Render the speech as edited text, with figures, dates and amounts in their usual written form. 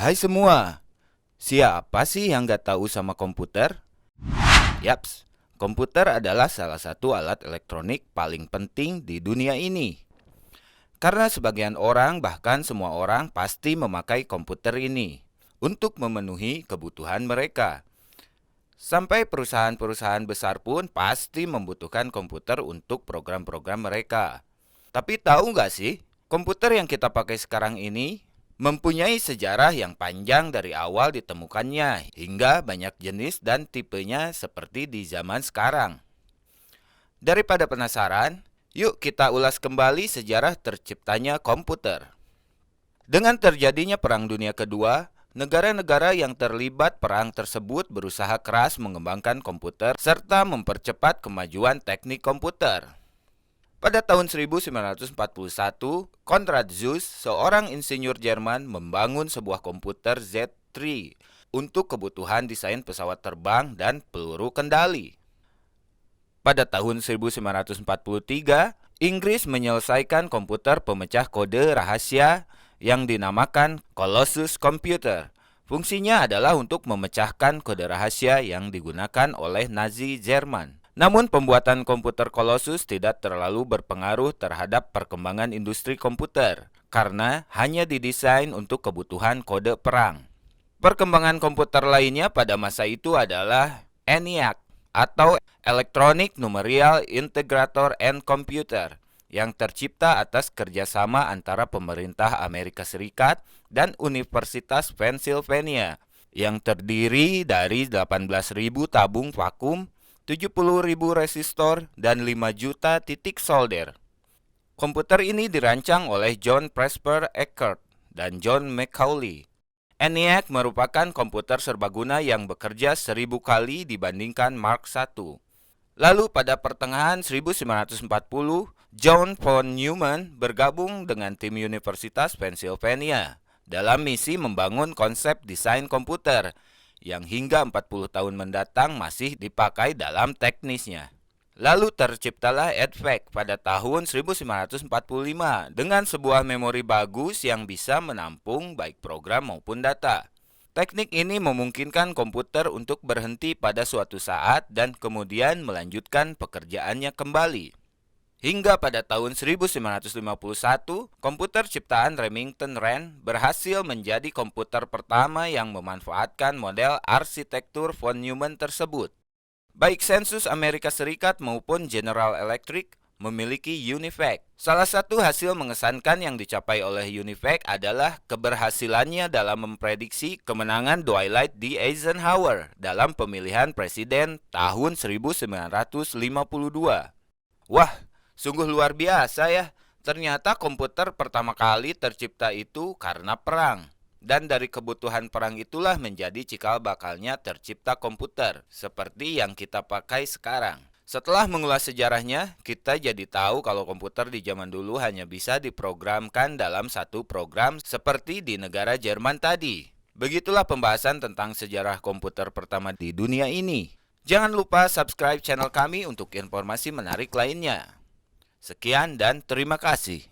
Hai semua, siapa sih yang nggak tahu sama komputer? Yaps, komputer adalah salah satu alat elektronik paling penting di dunia ini. Karena sebagian orang, bahkan semua orang pasti memakai komputer ini untuk memenuhi kebutuhan mereka. Sampai perusahaan-perusahaan besar pun pasti membutuhkan komputer untuk program-program mereka. Tapi tahu nggak sih, komputer yang kita pakai sekarang ini mempunyai sejarah yang panjang dari awal ditemukannya hingga banyak jenis dan tipenya seperti di zaman sekarang. Daripada penasaran, yuk kita ulas kembali sejarah terciptanya komputer. Dengan terjadinya Perang Dunia Kedua, negara-negara yang terlibat perang tersebut berusaha keras mengembangkan komputer serta mempercepat kemajuan teknik komputer. Pada tahun 1941, Konrad Zuse, seorang insinyur Jerman, membangun sebuah komputer Z3 untuk kebutuhan desain pesawat terbang dan peluru kendali. Pada tahun 1943, Inggris menyelesaikan komputer pemecah kode rahasia yang dinamakan Colossus Computer. Fungsinya adalah untuk memecahkan kode rahasia yang digunakan oleh Nazi Jerman. Namun pembuatan komputer Colossus tidak terlalu berpengaruh terhadap perkembangan industri komputer karena hanya didesain untuk kebutuhan kode perang. Perkembangan komputer lainnya pada masa itu adalah ENIAC atau Electronic Numerical Integrator and Computer yang tercipta atas kerjasama antara pemerintah Amerika Serikat dan Universitas Pennsylvania yang terdiri dari 18.000 tabung vakum, 70.000 resistor, dan 5 juta titik solder. Komputer ini dirancang oleh John Presper Eckert dan John Macaulay. ENIAC merupakan komputer serbaguna yang bekerja 1000 kali dibandingkan Mark I. Lalu pada pertengahan 1940, John von Neumann bergabung dengan tim Universitas Pennsylvania dalam misi membangun konsep desain komputer yang hingga 40 tahun mendatang masih dipakai dalam teknisnya. Lalu terciptalah EDVEC pada tahun 1945 dengan sebuah memori bagus yang bisa menampung baik program maupun data. Teknik ini memungkinkan komputer untuk berhenti pada suatu saat dan kemudian melanjutkan pekerjaannya kembali. Hingga pada tahun 1951, komputer ciptaan Remington Rand berhasil menjadi komputer pertama yang memanfaatkan model arsitektur von Neumann tersebut. Baik Sensus Amerika Serikat maupun General Electric memiliki UNIVAC. Salah satu hasil mengesankan yang dicapai oleh UNIVAC adalah keberhasilannya dalam memprediksi kemenangan Dwight D. Eisenhower dalam pemilihan presiden tahun 1952. Wah, sungguh luar biasa ya. Ternyata komputer pertama kali tercipta itu karena perang. Dan dari kebutuhan perang itulah menjadi cikal bakalnya tercipta komputer, seperti yang kita pakai sekarang. Setelah mengulas sejarahnya, kita jadi tahu kalau komputer di zaman dulu hanya bisa diprogramkan dalam satu program seperti di negara Jerman tadi. Begitulah pembahasan tentang sejarah komputer pertama di dunia ini. Jangan lupa subscribe channel kami untuk informasi menarik lainnya. Sekian dan terima kasih.